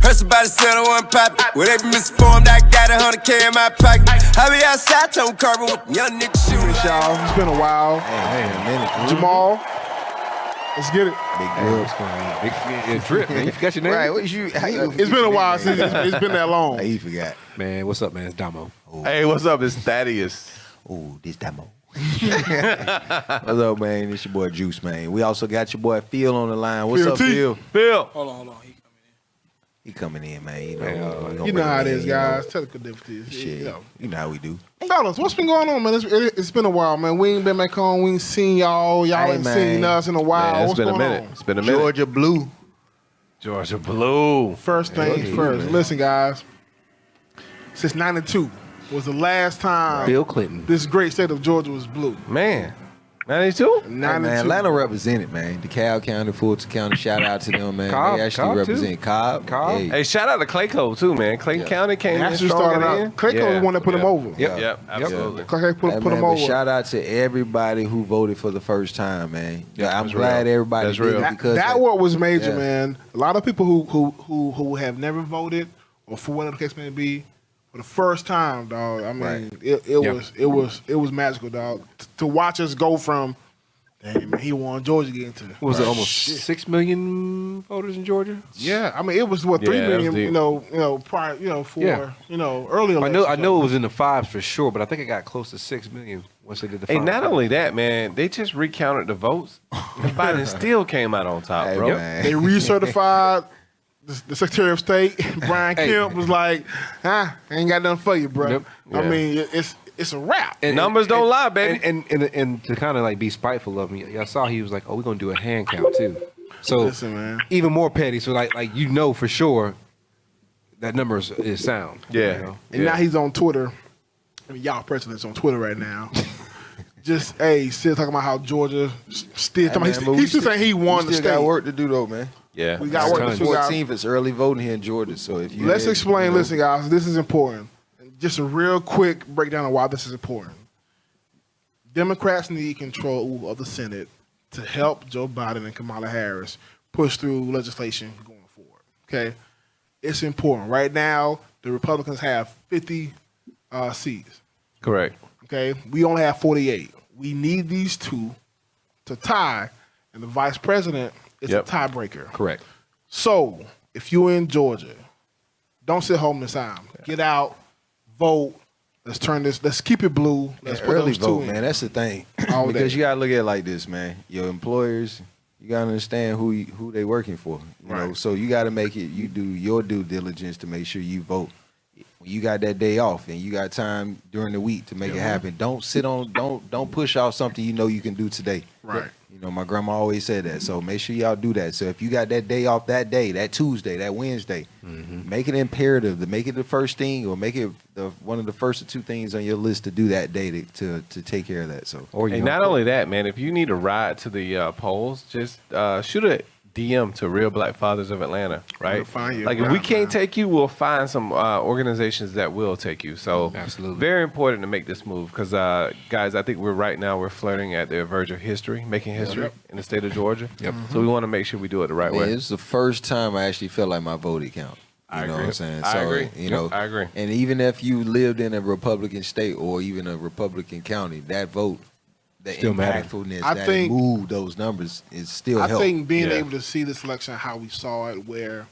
Heard somebody said I wasn't poppin'. Well, they be misinformed, I got 100K in my pocket. I be outside, tone carbon with young niggas shooting. Y'all, it's been a while. Hey, a minute. Jamal, let's get it. Big girl. Big drip, man. You forgot your name? Right, what you? How you It's been a while since it's been that long. He forgot. Man, what's up, man? It's Damo. Hey, what's up? It's Thaddeus. Oh, this Damo. What's up, man? It's your boy Juice, man. We also got your boy Phil on the line. What's up, Phil? Phil. Hold on. He coming in, man. You know how it is, guys. Technical difficulties. Shit. You know how we do. Fellas, what's been going on, man? It's been a while, man. We ain't been back home. We ain't seen y'all. Y'all ain't seen us in a while. Man, what's it's been going a minute. on? It's been a minute. Georgia Blue. Georgia Blue. First things first. Listen, guys. Since '92 was the last time Bill Clinton. this great state of Georgia was blue. Man. 92? Hey, man, Atlanta represented, man. DeKalb County, Fulton County, shout out to them, man. Cobb, they actually Cobb, represent Cobb. Cobb. Hey. Hey, shout out to Clayco, too, man. Clayton County came in Actually strong started in. out. Clayco was the one that put him over. Yep, absolutely. Clay put Hey, him man, but over. shout out to everybody who voted for the first time, man. Yeah, I'm that's glad real. everybody That's did real. it because that what was major, Yeah. man. A lot of people who have never voted or for whatever the case may be, for the first time, dog. I mean, Right. it was magical, dog. To watch us go from, damn, man, he won Georgia again to What was it, almost 6 million voters in Georgia? yeah. I mean, it was what 3 Yeah, that was million, deep. prior, for Yeah. early I elections. know it was in the fives for sure, but I think it got close to 6 million once they did the Hey, fives. not only that, man, they just recounted the votes. And Biden still came out on top, Hey, bro. man. They recertified the Secretary of State, Brian Kemp, was like, I ain't got nothing for you, bro. Yep. I Yeah. mean, it's a wrap. Numbers don't lie, baby. And to kind of like be spiteful of me, y'all saw he was like, "Oh, we're gonna do a hand count too." So Listen, man. even more petty. So like for sure that number is sound. Yeah. you know? And now he's on Twitter. I mean, y'all president's on Twitter right now. Just, still talking about how Georgia still talking man, about, but we he's still saying he won we the still state. got work to do, though, man. Yeah. We got work to do, guys. 14th, it's early voting here in Georgia, so if you Let's explain, listen, guys, this is important. Just a real quick breakdown of why this is important. Democrats need control of the Senate to help Joe Biden and Kamala Harris push through legislation going forward. Okay? It's important. Right now, the Republicans have 50 seats. Correct. Okay? We only have 48. We need these two to tie, and the vice president is Yep. a tiebreaker. Correct. So, if you're in Georgia, don't sit home this time. Get out, vote. Let's turn this. Let's keep it blue. Let's put early those two vote, in. man. That's the thing. All Because day. you gotta look at it like this, man. Your employers, you gotta understand who they working for. You know, Right. so you gotta make it. You do your due diligence to make sure you vote. When you got that day off and you got time during the week to make it happen, don't sit on. Don't push off something you know you can do today. Right. You know, my grandma always said that. So make sure y'all do that. So if you got that day off that day, that Tuesday, that Wednesday, make it imperative to make it the first thing or make it one of the first or two things on your list to do that day to take care of that. So Or And not only that, man, if you need a ride to the polls, just shoot a DM to Real Black Fathers of Atlanta, right? We'll find you a Like if we route, can't man. take you, we'll find some organizations that will take you. So Absolutely. very important to make this move because, guys, I think we're flirting at the verge of history, making history in the state of Georgia. Yep. So we want to make sure we do it the right Man, way. it's the first time I actually felt like my vote count. You I know agree. what I'm saying? I So, agree. You know, I agree. And even if you lived in a Republican state or even a Republican county, that vote, the Still matters. impactfulness I that think- it moved those numbers is still I help. think being Yeah. able to see this election how we saw it, where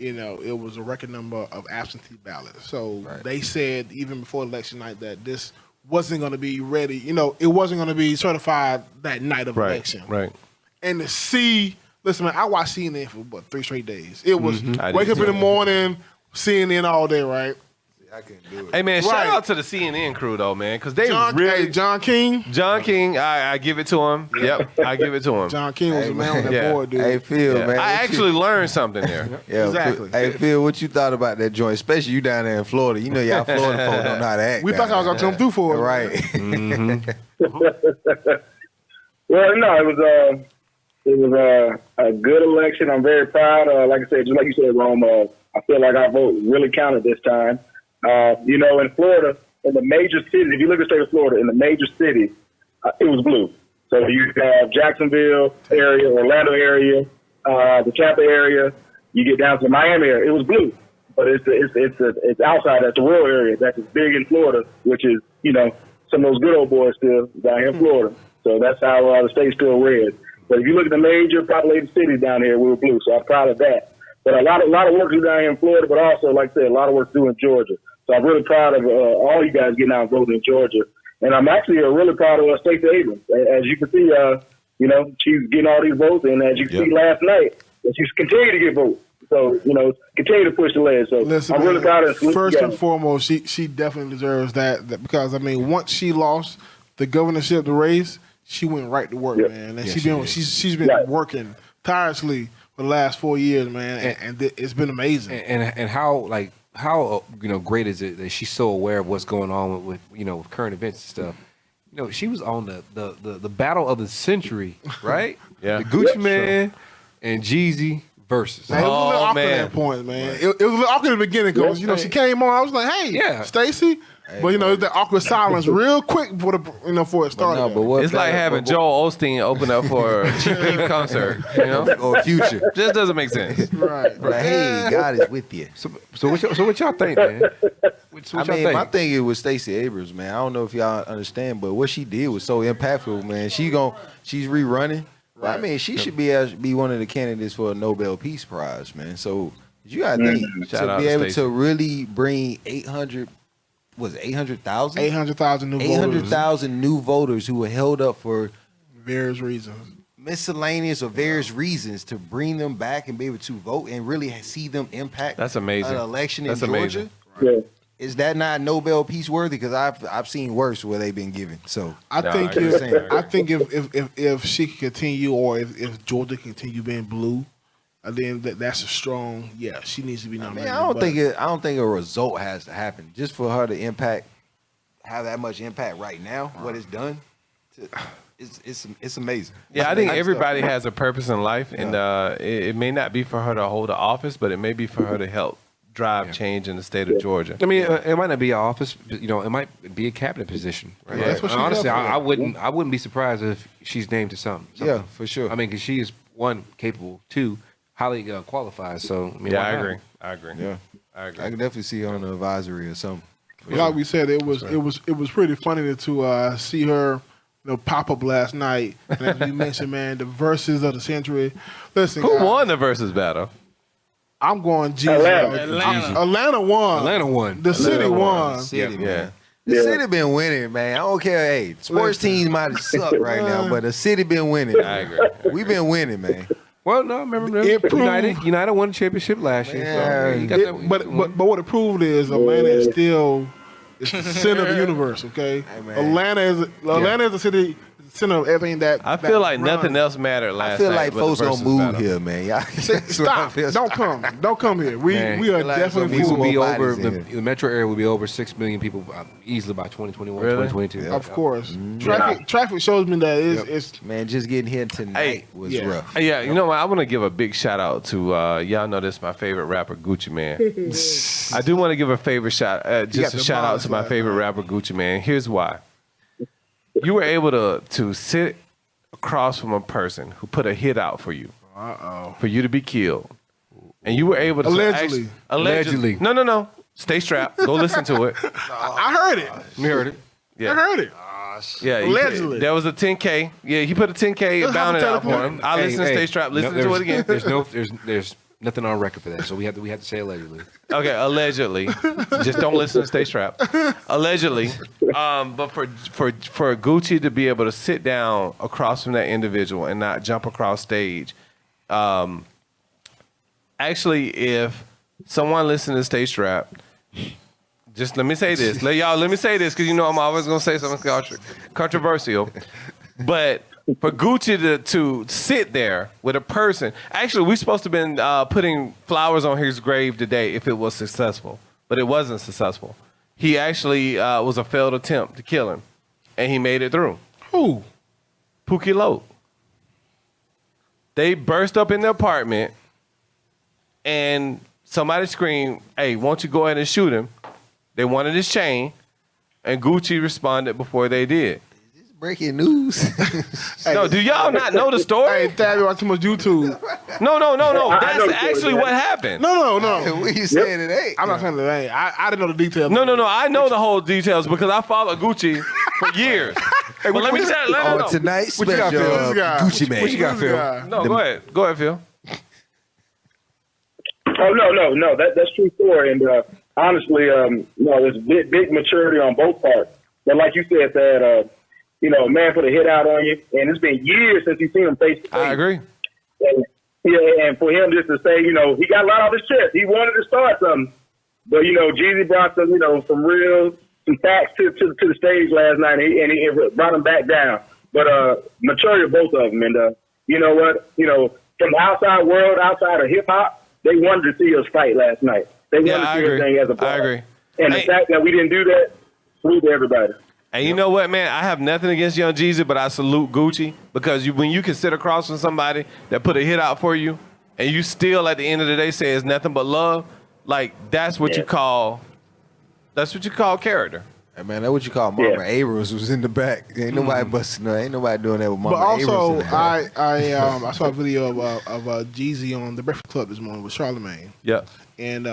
it was a record number of absentee ballots. So Right. they said even before election night that this wasn't going to be ready. It wasn't going to be certified that night of Right. election. Right. And to see, listen, man, I watched CNN for 3 straight days. It was I wake did up in too. the morning, CNN all day, right? I couldn't do it. Hey, man, Right. shout out to the CNN crew, though, man, because they John King. John King, I give it to him. Yep, I give it to him. John King was Hey, a man on that man. board, dude. Hey, Phil, Yeah. man. I what you- actually learned something there. Yeah, Exactly. Hey, Phil, what you thought about that joint? Especially you down there in Florida. You know, y'all Florida folks don't know how to act. We thought down y'all was there. going to come through for it. Right. Well, no, it was a good election. I'm very proud. Like I said, just like you said, Rome, I feel like our vote really counted this time. In Florida, in the major cities, if you look at the state of Florida, in the major cities, it was blue. So you have Jacksonville area, Orlando area, the Tampa area, you get down to the Miami area, it was blue. But it's outside. That's the rural area. That's as big in Florida, which is, you know, some of those good old boys still down here in Florida. So that's how the state's still red. But if you look at the major populated cities down here, we were blue. So I'm proud of that. But a lot of work to do down here in Florida, but also, like I said, a lot of work to do in Georgia. So I'm really proud of all you guys getting out and voting in Georgia. And I'm actually really proud of Stacey Abrams. As you can see, you know, she's getting all these votes. And as you can see last night, she's continuing to get votes. So, you know, continue to push the leg. So Listen, I'm really proud of her. First and foremost, she definitely deserves that because, I mean, once she lost the governorship, the race, she went right to work, man. And she's been working tirelessly for the last 4 years, man, and it's been amazing. And how you know, great is it that she's so aware of what's going on with you know, with current events and stuff. You know, she was on the battle of the century, right? Yeah. The Gucci Man and Jeezy versus. Man, it was a little awkward at that point, man. It was a little awkward in the beginning because, you know, she came on. I was like, hey, Stacey. But, you know, that awkward silence real quick before it started. It's like having Joel Osteen open up for a Chief Keef concert, you know? Or Future. Just doesn't make sense. Right. Like, hey, God is with you. So what y'all think, man? My thing is with Stacey Abrams, man. I don't know if y'all understand, but what she did was so impactful, man. She's rerunning. Right. I mean, she should be one of the candidates for a Nobel Peace Prize, man. So you gotta think to be able to really bring 800,000 new voters. 800,000 new voters who were held up for various reasons, miscellaneous or various reasons, to bring them back and be able to vote and really see them impact. That's amazing. An election That's in Georgia. amazing. Yeah. Is that not Nobel Peace worthy? Because I've seen worse where they've been given. So I think if she can continue, or if Georgia continue being blue, then that's a strong. Yeah, she needs to be nominated. I don't think a result has to happen just for her to have that much impact right now. What it's done, it's amazing. Yeah, I think everybody has a purpose in life, and it may not be for her to hold an office, but it may be for her to help drive change in the state of Georgia. I mean, it might not be an office, but, you know, it might be a cabinet position. Right? Yeah, that's what honestly, I wouldn't be surprised if she's named to something. Yeah, for sure. I mean, because she is, one, capable, two, highly qualified. So I mean, I agree. Yeah, I agree. I can definitely see her on the advisory or something. Like we said, it was pretty funny to see her, you know, pop up last night. And as you mentioned, man, the verses of the century. Listen, Who guys, won the versus battle? I'm going Jeezy. Atlanta won. Atlanta won. The city won. The city, Yeah. man. The city been winning, man. I don't care. Hey, sports teams might suck right now, but the city been winning. I agree. We've been winning, man. Well, no, remember United won the championship last year. Yeah. So you got that, But what it proved is Atlanta is still it's the center of the universe. Okay, man. Atlanta is the city. Center of everything that I feel like runs. nothing else mattered last I feel night like but folks the gonna versus move battle. here, man. Y'all, Stop! Don't come here. We are like definitely some we will moving. be more over bodies in the metro area will be over 6 million people easily by 2021, Really? 2022. Yeah. Of course, traffic shows me that it's man, just getting here tonight was yeah. rough. Yeah, you know what? I want to give a big shout out to y'all know this my favorite rapper Gucci Man. I do want to give a favorite shout got just a the shout out bars to my last favorite night. rapper Gucci Man. Here's why. You were able to sit across from a person who put a hit out for you. For you to be killed. And you were able to Allegedly. Allegedly. No. Stay strapped. Go listen to it. I heard it. You heard it. Yeah. I heard it. Yeah, Allegedly. there was a 10K. Yeah, he put a 10K bounded out for him. I listened to Stay Strapped. Listen to it again. There's nothing on record for that, so we have to say allegedly. Okay, allegedly. Just don't listen to Stay Strapped. Allegedly. But for Gucci to be able to sit down across from that individual and not jump across stage. Actually, if someone listened to Stay Strapped, just let me say this. Let me say this because you know I'm always going to say something controversial. But for Gucci to sit there with a person, actually, we're supposed to have been putting flowers on his grave today if it was successful, but it wasn't successful. He actually was a failed attempt to kill him, and he made it through. Who? Pookie Loc. They burst up in the apartment, and somebody screamed, "Hey, won't you go ahead and shoot him?" They wanted his chain, and Gucci responded before they did. Breaking news. No, do y'all not know the story? Hey, Thad, you watch too much YouTube. No. I know That's the story, actually man. what happened. No. What you saying it ain't? I'm not saying that. Ain't. I didn't know the details. No. I know the whole details because I followed Gucci for years. But let me tell you. On tonight's special got, Phil? What you got? Gucci Mane. What you got, Phil? No, go ahead, Phil. Oh no, that's true story. And honestly, there's big maturity on both parts. But like you said, that man put a hit out on you, and it's been years since you've seen him face to face. I agree. And, and for him just to say, he got a lot off his chest. He wanted to start something, but Jeezy brought some facts to the stage last night, and he brought him back down. But maturity of both of them, and you know what? From the outside world, outside of hip hop, they wanted to see us fight last night. They wanted to see everything as a part. I agree. And the fact that we didn't do that, salute to everybody. And you know what, man? I have nothing against Young Jeezy, but I salute Gucci because when you can sit across from somebody that put a hit out for you, and you still at the end of the day say it's nothing but love, like that's what you call character. Hey, man, that's what you call Mama Abrams was in the back. Ain't nobody busting her. Ain't nobody doing that with Mama But Abrams. also, in the back. I saw a video of Jeezy on the Breakfast Club this morning with Charlamagne, Yeah. and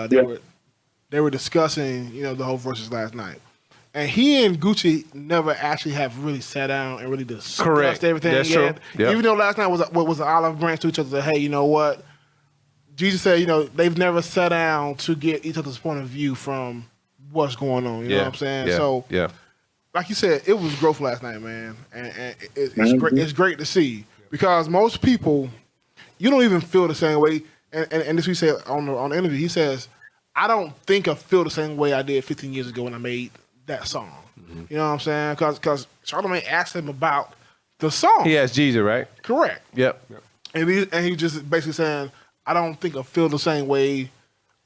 they were discussing the whole versus last night. And he and Gucci never actually have really sat down and really discussed everything. That's yet. true. Yep. Even though last night was an olive branch to each other. That, hey, you know what? Jesus said, they've never sat down to get each other's point of view from what's going on. You know what I'm saying? Yeah. So, yeah. like you said, it was growth last night, man, and it's great. It's great to see because most people, you don't even feel the same way. And this we said on the interview, he says, I don't think I feel the same way I did 15 years ago when I made that song. You know what I'm saying? Because Charlamagne asked him about the song. He asked Jeezy, right? Correct. Yep. And he just basically saying, I don't think I feel the same way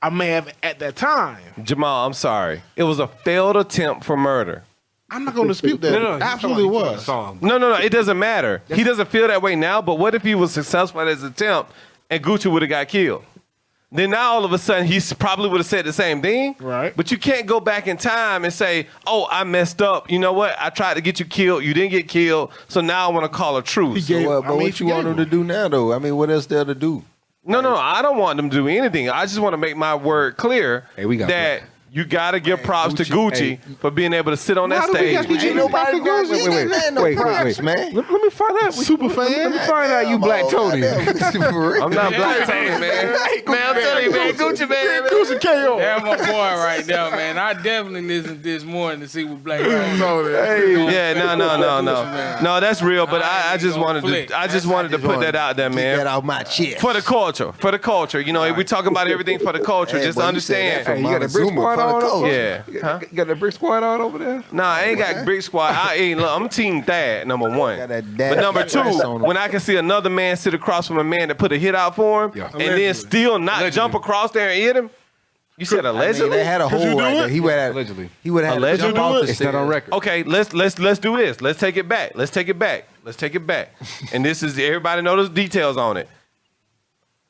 I may have at that time. Jamal, I'm sorry. It was a failed attempt for murder. I'm not going to dispute that. No, Absolutely was. Song. No. It doesn't matter. He doesn't feel that way now, but what if he was successful at his attempt and Gucci would have got killed? Then now all of a sudden he probably would have said the same thing. Right. But you can't go back in time and say, oh, I messed up. You know what? I tried to get you killed. You didn't get killed. So now I want to call a truce. He gave- But I mean, what you want forgave them to do now, though? I mean, what else there to do? No. I don't want them to do anything. I just want to make my word clear Hey, we got that you got to give props to Gucci for being able to sit on that How do we stage. get- Ain't nobody Wait, wait, man. Let me find out. Super fan. Let me find out you Black Tony. I'm not Black Tony, man. Man, I'm telling you, man. Gucci, man. Gucci KO. That's my boy right there, man. I definitely listened this morning to see what Black Yeah, no. No, that's real, but I just wanted Flick. to put that out there, Get man. that off my chest. For the culture. You know, if we're talking about everything for the culture, Hey, just boy, you said that understand. from Hey, you got Mama the brick Zuma, squad for the on culture. Yeah. Huh? You got the brick squad on over there? Nah, I ain't got Brick Squad. I'm Team Thad, number one. Got that But dad number two, price on him. when I can see another man sit across from a man that put a hit out for him, and then still not jump across there and hit him, you said I mean, allegedly? they had a hole right there. He would have Allegedly. He would have had to Allegedly? jump off the It's not on stairs. record. Okay, let's do this. Let's take it back. And this is everybody know the details on it.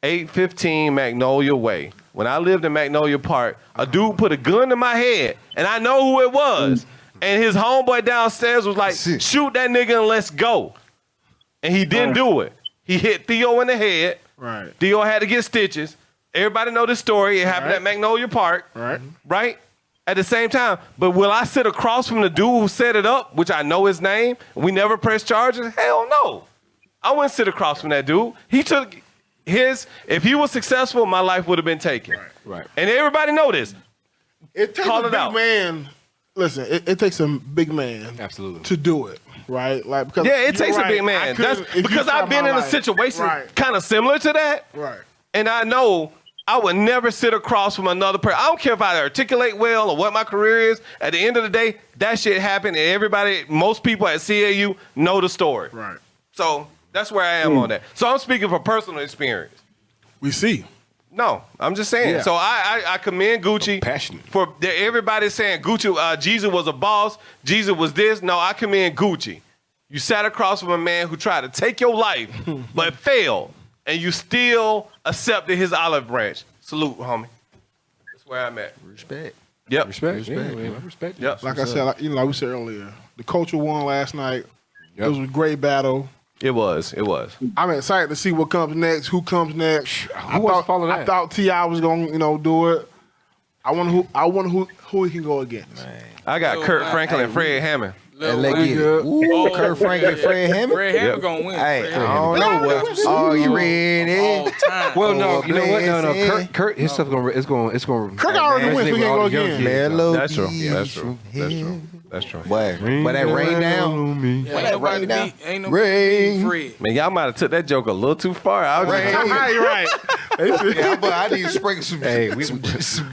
815 Magnolia Way. When I lived in Magnolia Park, a dude put a gun to my head, and I know who it was. And his homeboy downstairs was like, shoot that nigga and let's go. And he didn't do it. He hit Theo in the head. Right. Theo had to get stitches. Everybody know this story. It happened at Magnolia Park. Right. Right? At the same time. But will I sit across from the dude who set it up, which I know his name, we never pressed charges? Hell no. I wouldn't sit across from that dude. He took if he was successful, my life would have been taken. Right. And everybody know this. It takes Call a it big out. man. Listen, it takes a big man Absolutely. to do it, right? Like because Yeah, it you're takes a right. big I man. couldn't- That's if you because tried I've been my in a life- situation right, kind of similar to that. right. And I know I would never sit across from another person. I don't care if I articulate well or what my career is. At the end of the day, that shit happened, and most people at CAU know the story. Right. So that's where I am on that. So I'm speaking from personal experience. We see. No, I'm just saying. Yeah. So I commend Gucci Passionate. for everybody saying Gucci, Jesus was a boss, Jesus was this. No, I commend Gucci. You sat across from a man who tried to take your life, but failed, and you still accepted his olive branch. Salute, homie. That's where I'm at. Respect. Yep. Respect. Yeah, man, I respect it. Yep. Like I said, like we said earlier, the culture won last night. It was a great battle. It was. I'm excited to see what comes next. Who comes next? Who wants to follow that? I thought T.I. was gonna do it. I wonder who he can go against. I got Kurt Franklin and Fred Hammond. And they get good. it. Ooh, Kurt Franklin, Fred Hammond. Fred Hammond gonna win. Hey, Fred I Hammond. don't know what. Are you ready? All time. Well, no, you know what? No, Blessing. Kurt, his stuff it's going. Kirk already went, so he can't go again. Mellow That's true. beats That's true. from That's true. heaven. That's true. Boy, but that rain down. Yeah, ain't nobody now. beat. Ain't Rain. nobody beat Fred. Man, y'all might have took that joke a little too far. I was just You're right. Yeah, but I need to sprinkle some,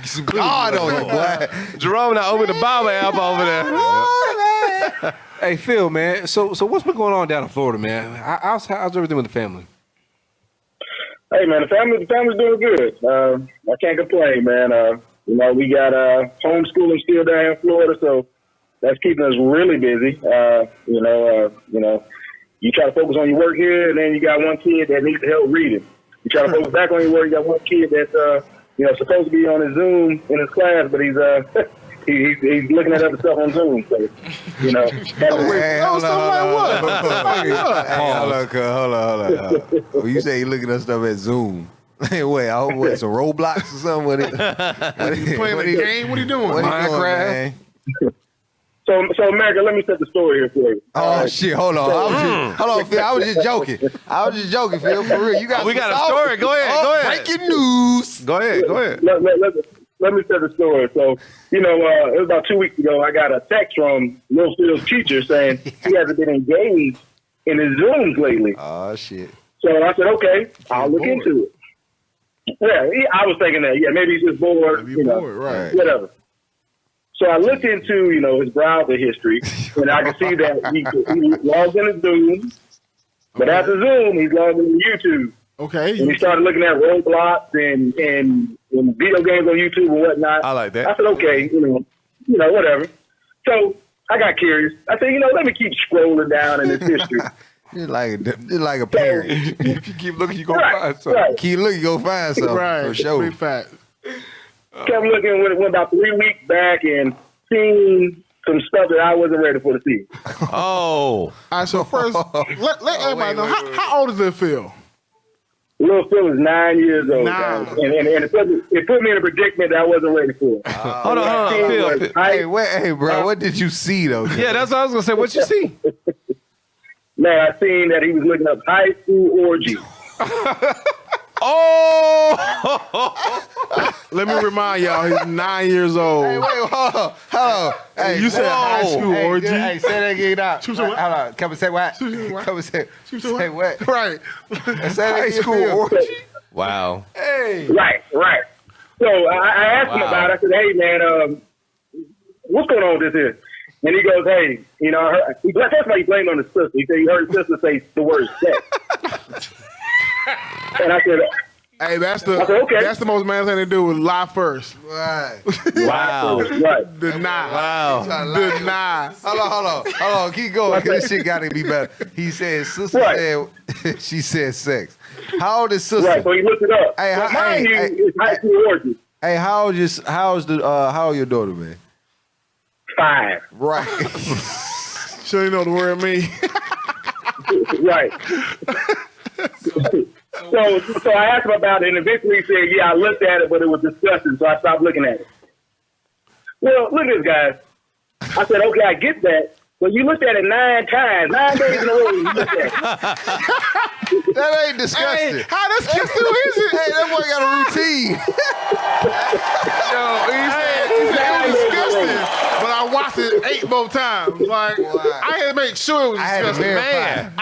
some God on it, boy. Jerome now over the Bible app over there. Hey, Phil, man. So what's been going on down in Florida, man? How's everything with the family? Hey man, the family's doing good. I can't complain, man. You know, we got homeschooling still down in Florida, so that's keeping us really busy. You know, you try to focus on your work here, and then you got one kid that needs help reading. You try to focus back on your work, you got one kid that's supposed to be on his Zoom in his class, but he's he's looking at other stuff on Zoom. So, you know, Hey, hold on. Well, you say you looking at stuff at Zoom. Wait, I hope it's a Roblox or something with it. He's playing a game. What are you doing? What are you doing, Minecraft? man? So America, let me set the story here for you. Oh shit! Hold on, hold on, Phil. I was just joking, Phil. For real, you got. We got a story. Go ahead. Go ahead. Breaking news. Go ahead. Let me set the story. So, you know, it was about 2 weeks ago. I got a text from Will Phil's teacher saying he hasn't been engaged in his Zooms lately. Oh shit! So I said, okay, I'll look into it. Yeah, I was thinking that. Yeah, maybe he's just bored. Maybe bored, right. Whatever. So I looked into, his browser history, and I can see that he logs in his Zoom, but after Zoom, he's logged into YouTube. Okay. And he started looking at Roblox and video games on YouTube and whatnot. I like that. I said, okay, whatever. So I got curious. I said, let me keep scrolling down in this history. You're like a parent. If you keep looking, you gonna Right, find something. right. Keep looking, you go find something Right. for sure. Big fact. Kept looking, went about 3 weeks back and seen some stuff that I wasn't ready for to see. Oh. All right, so first, let everybody know, how old does it feel? Little Phil is 9 years old, 9. guys. And it put me in a predicament that I wasn't ready for. Hold on. Phil. Hey, bro, what did you see though? Yeah, that's what I was gonna say. What you see? Man, I seen that he was looking up high school orgy. Oh. Let me remind y'all, he's 9 years old. Hey, wait, hold on. Hey, You said high school orgy? Hey, say that again now. Choose what? Hold on. Come and say what? Choose what? Come and say Say what? Right. Say that again, Phil. Wow. Hey. Right. So I asked him about it. I said, hey, man, what's going on with this here? And he goes, hey, that's why he blamed on his sister. He said he heard his sister say the word sex. And I said, Hey, that's okay. That's the most man thing to do with lie first. Right. Wow. right. Deny. Wow. Deny. Hold on. Keep going, because this shit got to be better. He said, sister said, she said sex. How old is sister? Right, so he looked it up. Hey, But mind you, hey. it's high school orgy. Hey, how old your daughter, man? 5. Right. Sure you know the word mean. Right. So I asked him about it, and eventually he said, yeah, I looked at it, but it was disgusting, so I stopped looking at it. Well, look at this, guys. I said, okay, I get that, but you looked at it 9 times, 9 days in a row. You looked at it. That ain't disgusting. Hey, how disgusting is it? Hey, that boy got a routine. He said it was disgusting, but I watched it 8 more times. Like, I had to make sure it was I had to disgusting. verify. Man,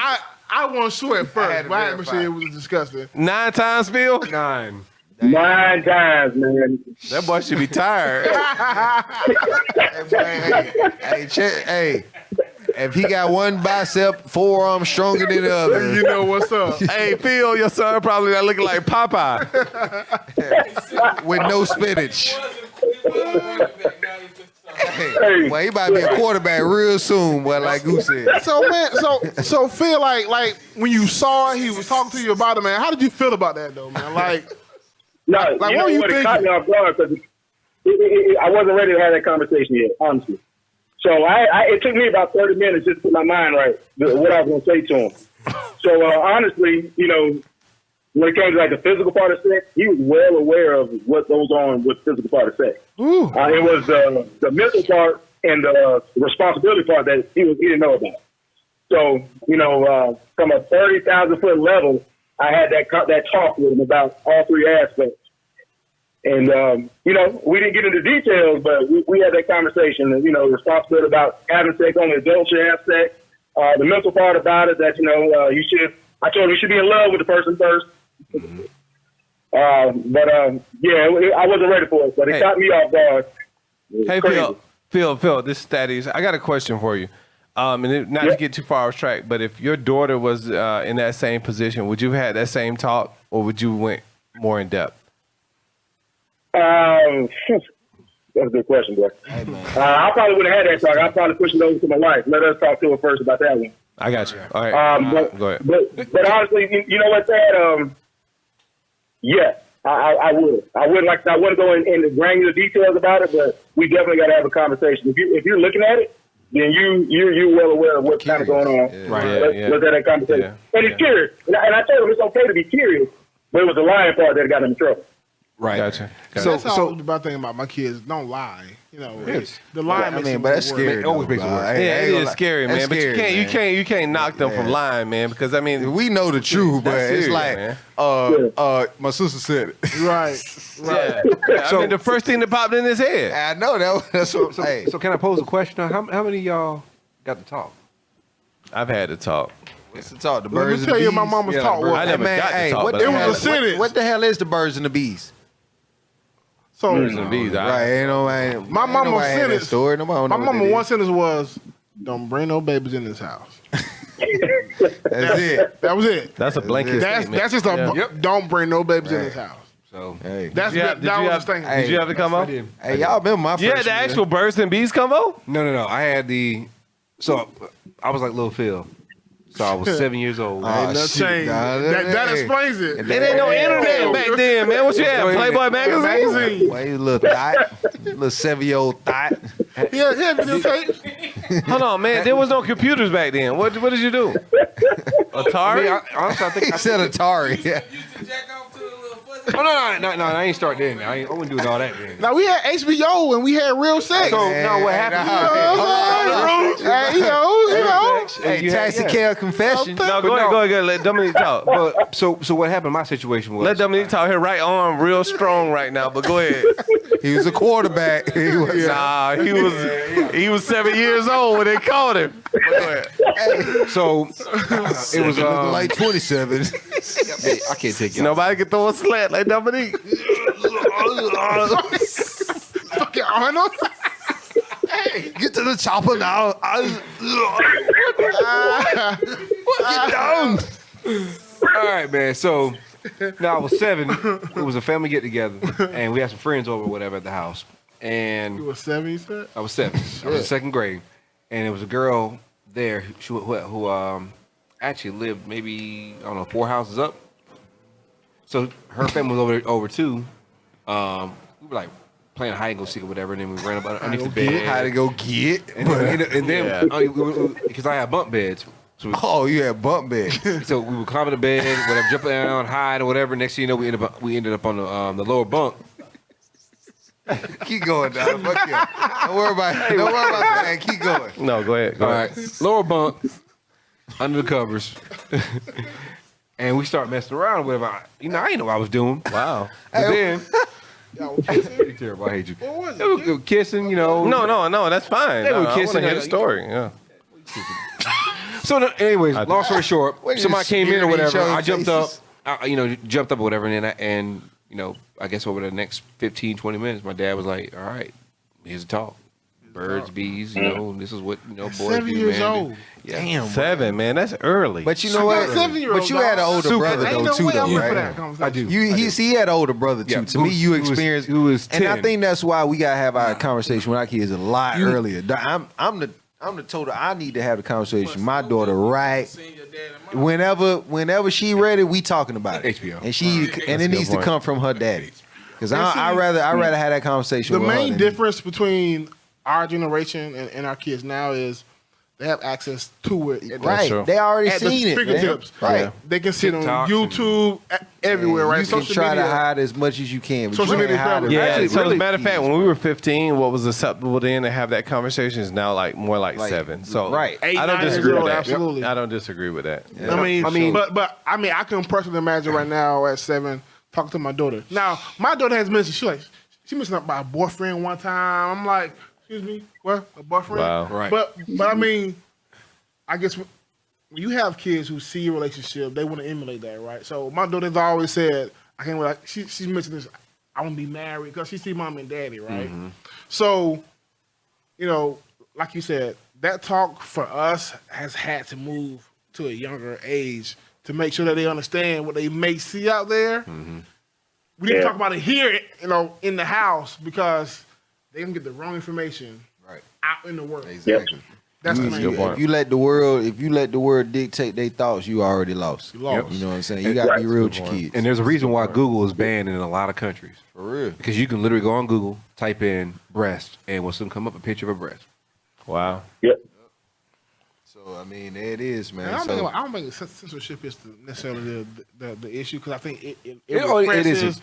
I wasn't sure at I first, had to but I had to make verify. sure it was disgusting. 9 times, Phil? 9. 9 times, man. That boy should be tired. Hey, if he got one bicep, forearm stronger than the other. You know what's up. Hey, Phil, your son probably not looking like Popeye. With no spinach. Hey. Well, he might be a quarterback real soon, boy, like Goose said. So man, so feel like when you saw it, he was talking to you about it, man. How did you feel about that though, man? Like, No, Like, you what know were you what? It thinking? caught me off guard because I wasn't ready to have that conversation yet, honestly. So it took me about 30 minutes just to put my mind right, what I was going to say to him. So honestly, you know, when it came to like the physical part of sex, he was well aware of what goes on with the physical part of sex. It was the mental part and the responsibility part that he didn't know about. So, you know, from a 30,000 foot level, I had that talk with him about all three aspects. And, you know, we didn't get into details, but we had that conversation, and, you know, responsibility about having sex, only adults should have sex. The mental part about it, that, you know, I told him you should be in love with the person first. Yeah, I wasn't ready for it, but it caught me off guard. Hey, Crazy. Phil, this is Thaddeus. I got a question for you. Not to get too far off track, but if your daughter was in that same position, would you have had that same talk, or would you went more in depth? That's a good question, boy. I probably would have had that talk. I'd probably push it over to my wife. Let us talk to her first about that one. I got you. All right. Go ahead. But honestly, you know what, Thad? Yeah, I would. I wouldn't go into granular details about it, but we definitely got to have a conversation. If you're looking at it, then you're well aware of what's kind of going on. Yeah. Right. Let's have that conversation. Yeah. And he's curious. And I told him it's okay to be curious, but it was the lying part that got him in trouble. Right. Gotcha. So that's all about thinking about my kids. Don't lie. You know, the lying. I makes mean, it but that's worse. scary. It always though, makes it bro. worse. I Yeah, ain't it gonna is lie. scary, man. That's But scary, man. you can't knock them from lying, man. Because I mean, We know the truth, but That's it's serious, like, man. my sister said it. Right. yeah. I mean, the first thing that popped in his head. I know that's what. Hey, So can I pose a question? How many of y'all got to talk? I've had to talk. what's the talk? The Let birds me and tell the you, bees. my mama's Yeah, talk birds. was. I never Man, got to hey, talk. what but the I've hell? had to- a sentence. What the hell is the birds and the bees? So Birds and bees, all right. Right, ain't nobody. My ain't mama nobody had that sentence. story. Nobody my know what mama that one is. sentence was, "Don't bring no babies in this house." That's it. That was it. That's a blanket That's statement. just a Yeah. don't bring no babies in Right. this house. So Hey, That's Did you have, that was did his thing. Hey, you have the combo? hey, y'all remember my You had first the year? actual birds and bees combo? no. I had so I was like Lil Phil. So I was 7 years old. Oh, Ain't nothing shit, changed. nah, That hey. explains it. And It ain't no internet back then, man. What you had? Playboy magazine? Magazine. Boy, you little thought, little 7-year-old thought. Yeah, videotape. Hold on, man. There was no computers back then. What did you do? Atari? Honestly, I think He said Atari. Yeah. Oh no! I ain't start then. I wasn't doing all that then. Now we had HBO and we had real sex. So no, what happened? Hey, you know. Hey, You had- taxi cab confession. No, go ahead. Let Dominique talk. But so what happened? My situation was Let Dominique talk. Her right arm real strong right now, but go ahead. He was a quarterback. He was, Nah, he was 7 years old when they called him. But go ahead. so it was looking like 27. I can't take y'all. Nobody can throw a slant like Dominique. Fucking Arnold. Get to the chopper now. Get down. All right, man. So now I was 7. It was a family get together, and we had some friends over, or whatever, at the house. And You were 7, you said? I was 7. I was in second grade, and there was a girl there who actually lived maybe 4 houses up. So her family was over too. We were like playing hide and go seek or whatever, and then we ran up underneath the bed. How to go get? And then because I had bunk beds, so Oh, you had bump bed. so we would climb in the bed, whatever, jump down, hide or whatever. Next thing you know, we ended up on the lower bunk. Keep going, dog. Fuck you. Don't worry about it. Don't worry about that. Keep going. No, go ahead. All right, lower bunk, under the covers, and we start messing around or whatever. I didn't know what I was doing. Wow. But then, Y'all were kissing? terrible. I hate you. What was They were kissing, No, that's fine. They were I wanna kissing hear her. the story. Yeah. So, anyways, long story short, What, you somebody came in or smearing each whatever. I other's jumped faces? up, jumped up or whatever, and I guess over the next 15, 20 minutes, my dad was like, "All right, here's a talk. Birds, bees, this is what boys 7 do, years man." old. Yeah. Damn. 7, man. That's early. But you know what? 7-year-old But you had an older dog. brother Ain't though no too, way though, I'm in for right? that conversation. I do. He had an older brother too. Yeah, To me, you experienced. Who was 10. And I think that's why we gotta have our conversation with our kids a lot earlier. I'm the total. I need to have the conversation with my daughter right whenever she ready. We talking about it. HBO. And it needs to come from her daddy. Because I rather have that conversation. The with her main than- difference between our generation and our kids now is they have access to it. At the- Right. true. They already At the seen it. Man. fingertips. Right. Yeah. They can see it on TikTok YouTube, everywhere, right? You can Social try media. to hide as much as you can. But Social you can't media hide is it. Yeah, Actually, so as really a matter of fact, when we were 15, what was acceptable then to have that conversation is now like more like Like, 7. So right. 8, I don't 9 years disagree with old, that. absolutely. I don't disagree with that. I mean, I but I can personally imagine right now at 7 talking to my daughter. Now, my daughter has mentioned she mentioned about a boyfriend one time. I'm like, excuse me, what, a boyfriend? Wow. Right. But I mean, I guess when you have kids who see a relationship, they want to emulate that, right? So my daughter's always said, I can't wait. She mentioned this. I want to be married because she see mom and daddy, right? So, you know, like you said, that talk for us has had to move to a younger age to make sure that they understand what they may see out there. We didn't Yeah. talk about it here, you know, in the house because they can get the wrong information Right. out in the world. Exactly. That's the You- main good thing. point. If you let the world dictate their thoughts, you already lost. You lost. You know what I'm saying? You got to be real with your kids. And there's a reason why Google is banned in a lot of countries. For real. Because you can literally go on Google, type in breast, and will soon come up a picture of a breast. Wow. Yep. So I mean, there it is, man. And So, I don't think censorship is necessarily the issue because I think it It is. represses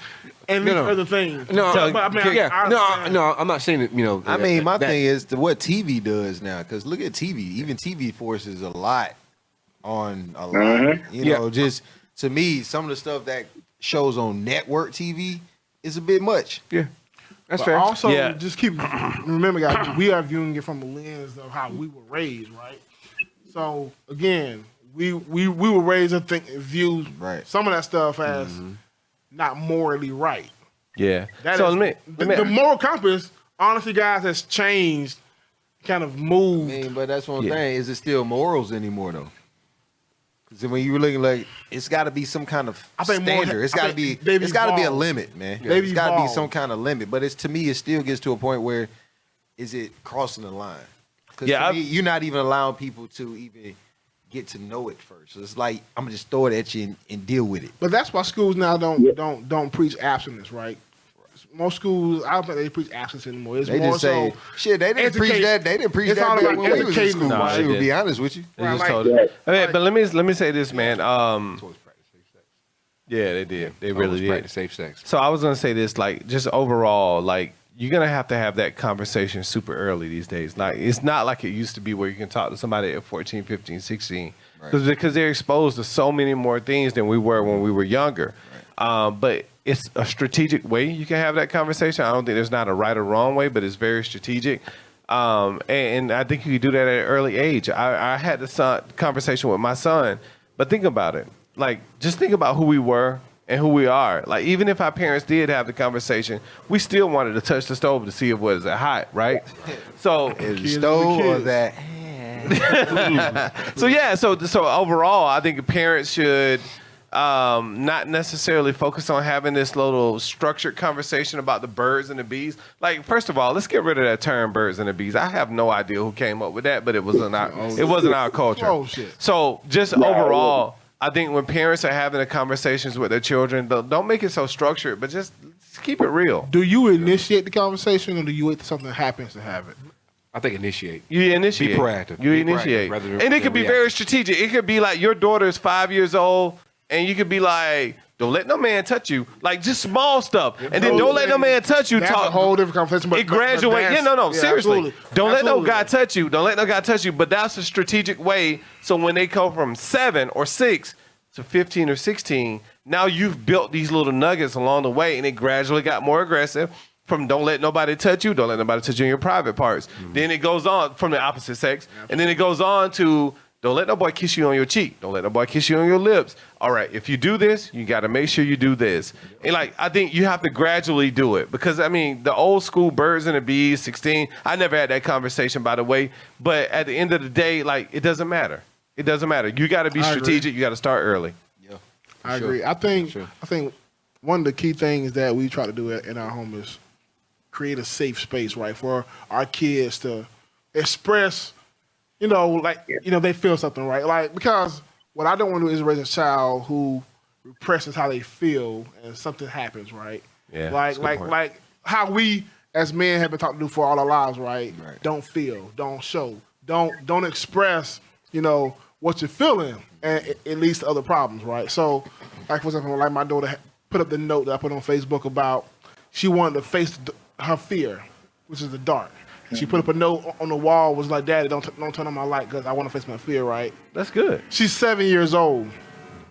and No, these no. other things. No, but I mean, yeah, I no, understand. no. I'm not saying that. You know, I mean, my that- thing is what TV does now. Because look at TV. Even TV forces a lot on a lot. You know, just to me, some of the stuff that shows on network TV is a bit much. Yeah, that's But fair. also, Yeah. just keep remember, guys, we are viewing it from a lens of how we were raised, right? So again, we were raised to view Right. some of that stuff as not morally right. Yeah. That so is- let me the moral compass, honestly, guys, has changed, kind of I moved. mean, but that's one Yeah. thing. Is it still morals anymore though? Because when you were looking like, it's got to be some kind of I think more- standard. It's I got to think be. they've It's got to be a evolved. limit, man. They've It's got to be evolved. some kind of limit. But it's to me, it still gets to a point where, is it crossing the line? Because Yeah, to me, you're not even allowing people to even get to know it first. So it's like I'm gonna just throw it at you and deal with it. But that's why schools now don't preach abstinence, right? Most schools, I don't think they preach abstinence anymore. It's They more just say, so shit. They didn't preach educate- that. They didn't preach it's all that about when we was in educating school. them, No, Shit, they to be didn't. honest with you. They just like- told it. Okay, but let me say this, man. Yeah, they did. They really Always did. practice safe sex. So I was gonna say this, like, just overall, like, you're gonna have to have that conversation super early these days. Like, it's not like it used to be where you can talk to somebody at 14, 15, 16. Because they're exposed to so many more things than we were when we were younger. But it's a strategic way you can have that conversation. I don't think there's not a right or wrong way, but it's very strategic. And I think you can do that at an early age. I had this conversation with my son, but think about it. Like, just think about who we were and who we are. Like, even if our parents did have the conversation, we still wanted to touch the stove to see if it was hot, right? So, Is Kids it are the stove or kids. that? so overall, I think parents should not necessarily focus on having this little structured conversation about the birds and the bees. Like, first of all, let's get rid of that term "birds and the bees." I have no idea who came up with that, but it wasn't our culture. Oh, shit. So just overall, I think when parents are having the conversations with their children, don't make it so structured, but just keep it real. Do you initiate the conversation or do you wait till something happens to have it? I think initiate. You initiate. Be proactive. You Be initiate. proactive rather than- And it could than be very reactive. strategic. It could be like your daughter's 5 years old, and you could be like, don't let no man touch you. Like, just small stuff. And then don't let no man touch you. That's Talk. a whole different conversation. But, It graduates. Yeah, no, seriously. absolutely. Don't let no Absolutely. guy touch you. Don't let no guy touch you. But that's a strategic way. So when they go from 7 or 6 to 15 or 16, now you've built these little nuggets along the way, and it gradually got more aggressive. From don't let nobody touch you, don't let nobody touch you in your private parts. Then it goes on from the opposite sex, and then it goes on to don't let nobody kiss you on your cheek, don't let nobody kiss you on your lips. All right, if you do this, you got to make sure you do this. And like, I think you have to gradually do it because I mean, the old school birds and the bees, 16. I never had that conversation, by the way. But at the end of the day, like, it doesn't matter. It doesn't matter. You got to be I agree. strategic. You got to start early. I agree. I think one of the key things that we try to do in our home is create a safe space, right, for our kids to express, they feel something, right? Like, because what I don't want to do is raise a child who represses how they feel and something happens, right? Yeah, Like that's a good point. how we as men have been taught to do for all our lives, right? Right. Don't feel, don't show, don't express, what you're feeling, and it leads to other problems, right? So, like for example, like my daughter put up the note that I put on Facebook about she wanted to face her fear, which is the dark. She put up a note on the wall, was like, "Daddy, don't turn on my light because I want to face my fear." Right? That's good. She's 7 years old,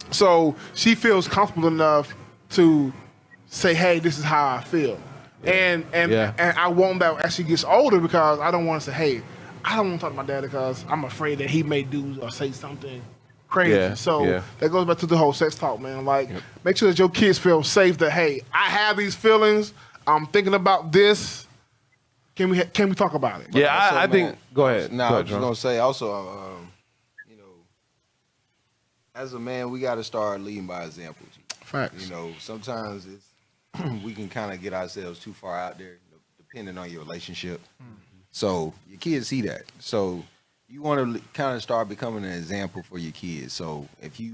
so she feels comfortable enough to say, "Hey, this is how I feel," and I want that as she gets older because I don't want to say, "Hey, I don't want to talk to my dad because I'm afraid that he may do or say something crazy." Yeah, So yeah. that goes back to the whole sex talk, man. Like, make sure that your kids feel safe. That hey, I have these feelings. I'm thinking about this. Can we talk about it? Yeah, Also, I think. man, Go ahead. No, Go I ahead, was just John. gonna say also, as a man, we got to start leading by example. Facts. Sometimes it's we can kind of get ourselves too far out there, depending on your relationship. So your kids see that. So you want to kind of start becoming an example for your kids. So if you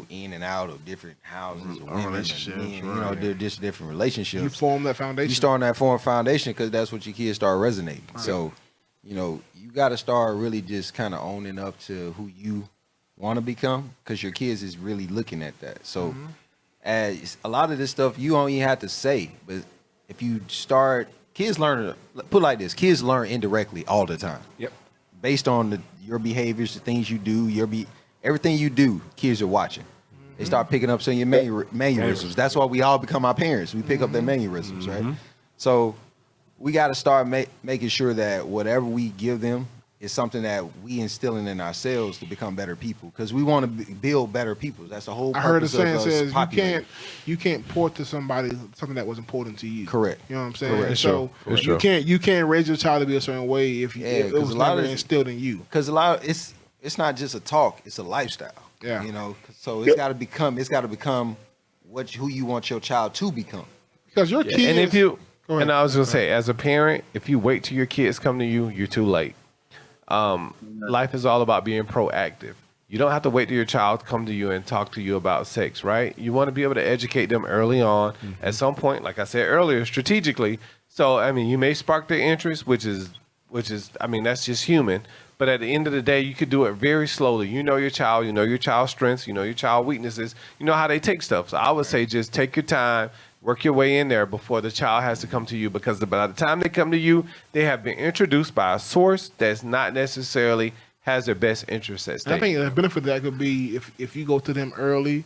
in and out of different houses or women relationships, and men, right. they're just different relationships. You form that foundation. You start on that foreign foundation because that's what your kids start resonating. So, you got to start really just kind of owning up to who you want to become because your kids is really looking at that. So, as a lot of this stuff you don't even have to say, but if you start, kids learn. Put it like this: kids learn indirectly all the time. Yep. Based on your behaviors, the things you do, everything you do, kids are watching. They start picking up some of your mannerisms. That's why we all become our parents. We pick up their mannerisms, right? So we got to start making sure that whatever we give them is something that we instilling in ourselves to become better people. Because we want to build better people. That's the whole I heard the purpose saying of us says populating. you can't pour to somebody something that was important to you. Correct. You know what I'm saying? Correct. It's So true. It's you true. can't raise your child to be a certain way if Yeah, it 'cause was a lot never of- instilled in you. Because a lot of it's not just a talk, it's a lifestyle. Yeah. So it's got to become who you want your child to become. Because your kids. And if you, Go ahead. and I was gonna say, as a parent, if you wait till your kids come to you, you're too late. Life is all about being proactive. You don't have to wait till your child come to you and talk to you about sex, right? You want to be able to educate them early on. At some point, like I said earlier, strategically. So I mean, you may spark their interest, which is, I mean, that's just human. But at the end of the day, you could do it very slowly. You know your child, you know your child's strengths, you know your child's weaknesses, you know how they take stuff. So I would say just take your time, work your way in there before the child has to come to you, because by the time they come to you, they have been introduced by a source that's not necessarily has their best interests at And stake. I think the benefit of that could be if you go to them early,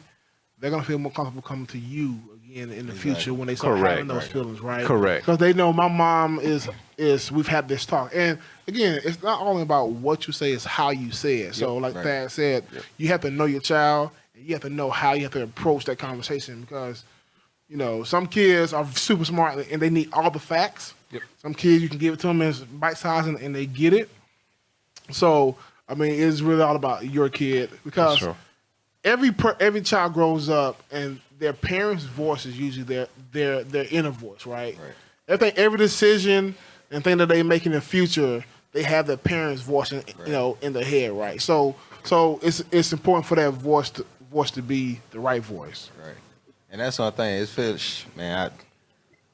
they're gonna feel more comfortable coming to you again in the future when they start Correct. having those feelings, right? Correct. Because they know my mom is we've had this talk, and again, it's not only about what you say; it's how you say it. So, like right. Thad said, you have to know your child, and you have to know how you have to approach that conversation because. Some kids are super smart and they need all the facts. Yep. Some kids you can give it to them as bite size and they get it. So I mean, it's really all about your kid because That's true. every child grows up and their parents' voice is usually their inner voice, right? Every decision and thing that they make in the future, they have their parents' voice in their head, right? So it's important for that voice to be the right voice. Right. And that's one thing. Man,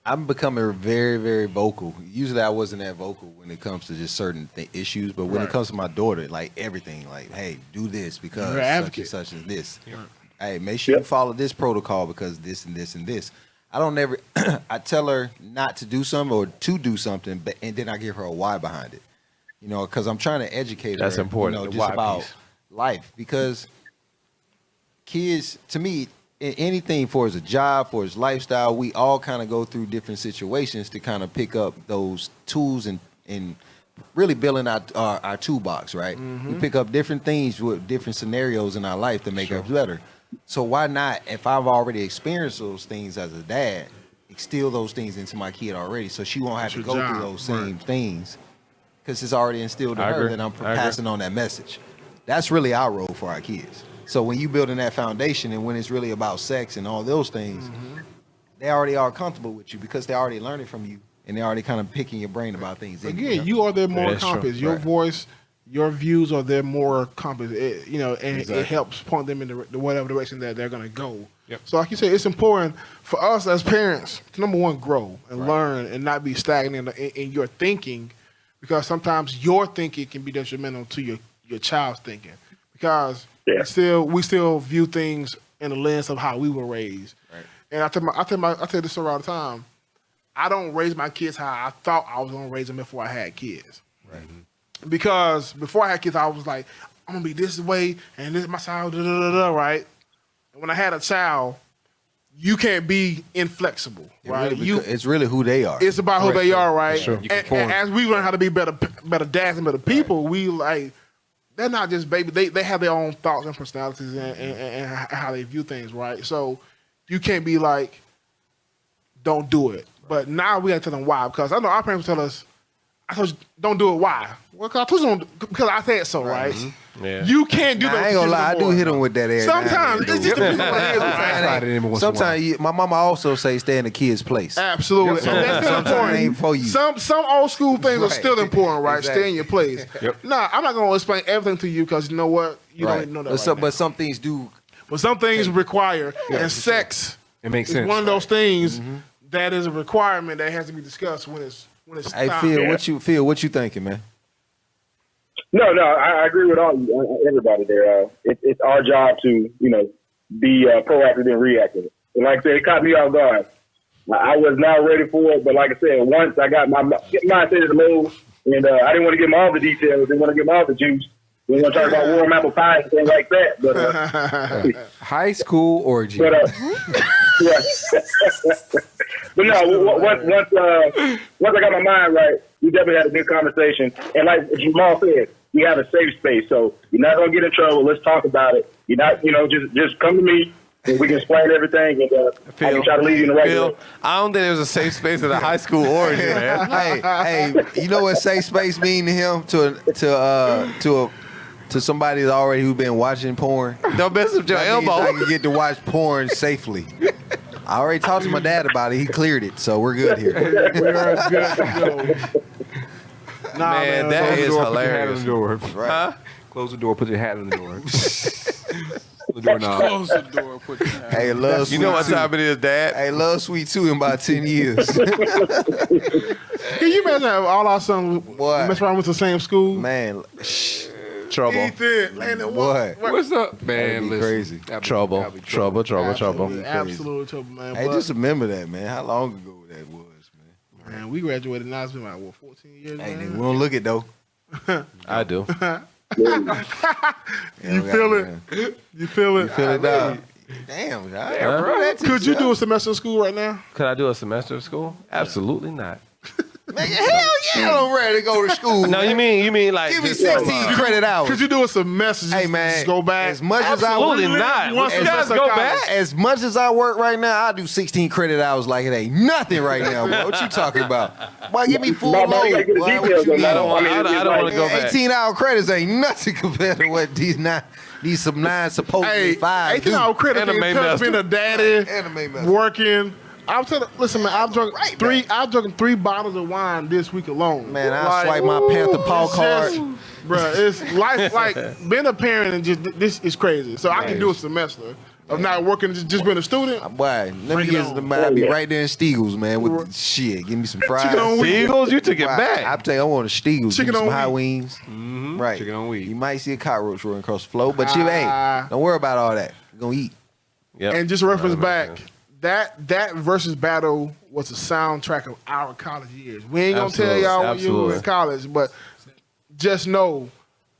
I'm becoming very, very vocal. Usually I wasn't that vocal when it comes to just certain issues, but when it comes to my daughter, like everything, like, hey, do this because You're an advocate. such and such as this. Hey, make sure you follow this protocol because this and this and this. I tell her not to do something or to do something, and then I give her a why behind it. Because I'm trying to educate her. That's important, the Just why about piece. life. Because kids, to me, anything for his job, for his lifestyle, we all kind of go through different situations to kind of pick up those tools and really building our toolbox, right? We pick up different things with different scenarios in our life to make us better. So why not, if I've already experienced those things as a dad, instill those things into my kid already so she won't have to your go job, through those same things because it's already instilled in I her agree. that I'm I agree. passing on that message. That's really our role for our kids. So when you building that foundation and when it's really about sex and all those things, they already are comfortable with you because they already learning from you and they already kind of picking your brain about things. Again, you are their moral That's true. compass. Your Right. voice, your views are their moral compass. And it helps point them in the whatever direction that they're going to go So like you said, it's important for us as parents to, number one, grow and learn and not be stagnant in your thinking, because sometimes your thinking can be detrimental to your child's thinking, because we still view things in the lens of how we were raised. Right. And I tell this story all the time. I don't raise my kids how I thought I was going to raise them before I had kids. Right. Because before I had kids, I was like, I'm going to be this way and this is my child, right? And when I had a child, you can't be inflexible, right? It's really who they are. It's about who they are, right? Sure. And as we learn how to be better dads and better people, we like, they're not just babies. They have their own thoughts and personalities and how they view things, right? So you can't be like, don't do it. But now we got to tell them why. Because I know our parents tell us, I told you, don't do it. Why? Well, because I told you don't, because I said so, right? Mm-hmm. Yeah. You can't do that. I ain't gonna lie, I do hit them with that air. Sometimes. It's just depends on what it is. Sometimes my mama also say stay in the kid's place. Absolutely. And that's still important. Ain't for you. Some old school things are still important, right? Exactly. Stay in your place. Nah, I'm not going to explain everything to you because you know what? You don't even know that But some things do. But some things require, and sex It makes is sense. one of those things that is a requirement that has to be discussed when it's Hey, time. Phil, what you thinking, man? No, I agree with everybody there. It's our job to, be proactive and reactive. And like I said, it caught me off guard. I was not ready for it, but like I said, once I got my mindset in the move, and I didn't want to give them all the details, didn't want to give them all the juice. We want to talk about warm apple pie and things like that. But High school orgy. But yeah. But no, once I got my mind right, we definitely had a good conversation. And like Jamal said, we have a safe space, so you're not gonna get in trouble. Let's talk about it. You're not, just come to me and we can explain everything, and I can try to lead you in the right way. I don't think there's a safe space at a high school orgy, man. hey, you know what safe space mean to him? To somebody that's already who been watching porn. Don't mess with your That means elbow. I can get to watch porn safely. I already talked to my dad about it. He cleared it, so we're good here. We're good to go. Nah, Man, that is hilarious. Right. Huh? Close the door. Put your hat on the door. The doorknob. Close the door. Put your hand. Hey, love You sweet know what too. time it is, Dad? Hey, love sweet too in about 10 years. Can you imagine have all our sons Boy. mess around with the same school? Man, Trouble. Ethan, Landon, boy. What's up, man? That'd be Listen, crazy. that'd be- Trouble. that'd be Absolutely, absolute trouble, man. Hey, But, just remember that, man. How long ago that was, man. man, we graduated now. It's been like, 14 years, Hey, man? nigga, we don't look it, though. I do. You feel it? You feel it? Feel it, dog. Damn, bro. Could you do a semester of school right now? Could I do a semester of school? Absolutely not. Nigga, hell yeah, I'm ready to go to school. No, you mean like Give me just 16 from, credit hours. Could you do a semester? Hey, man. Just go back. As much as I Absolutely work, not. Once You you guys go go to back? as much as I work right now, I do 16 credit hours like it ain't nothing right now, bro. What you talking about? Boy, give me full No, load. you gotta get the Boy, details what you on that. I don't want. I mean, I don't want to go back. 18-hour credits ain't nothing compared to what these some nine supposed to Hey, be 5 18 do. hour credit Anime being master. a daddy, Anime master. working. I'm telling. Listen, man. I've drunk Right three. I've drunk 3 bottles of wine this week alone. Man, I swipe my Panther Paw card. Bruh, it's life. Like being a parent and just this is crazy. So I can do a semester of not working, just being a student. Boy, let me Bring it get on. the man. I'll be right there in Steagles, man, with the shit. Give me some fries. Chicken on wheat. Eagles, you took it Right. back. I'll tell you, I want a Steagles. Chicken Give me some on high wheat. wings. Right. Chicken on wheat. You might see a cockroach running across the floor, but you ain't. Ah. Don't worry about all that. You're going to eat. Yep. And just reference That back, makes sense. that versus battle was a soundtrack of our college years. We ain't gonna Absolutely, tell y'all when you were in absolutely. college, but just know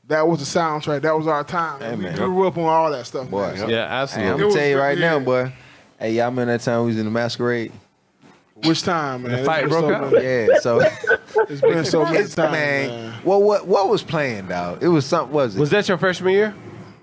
that was the soundtrack. That was our time. Hey, we man. grew up on all that stuff. Boy. Man. So Yeah, Hey, I'm absolutely. It going was to tell you right yeah. now, boy. Hey, y'all remember that time we was in the masquerade? which time, man? The fight It's been broke so out? many- Yeah, so It's been so many it's, times, man. man. What was playing, dog? It was something, was it? Was that your freshman year?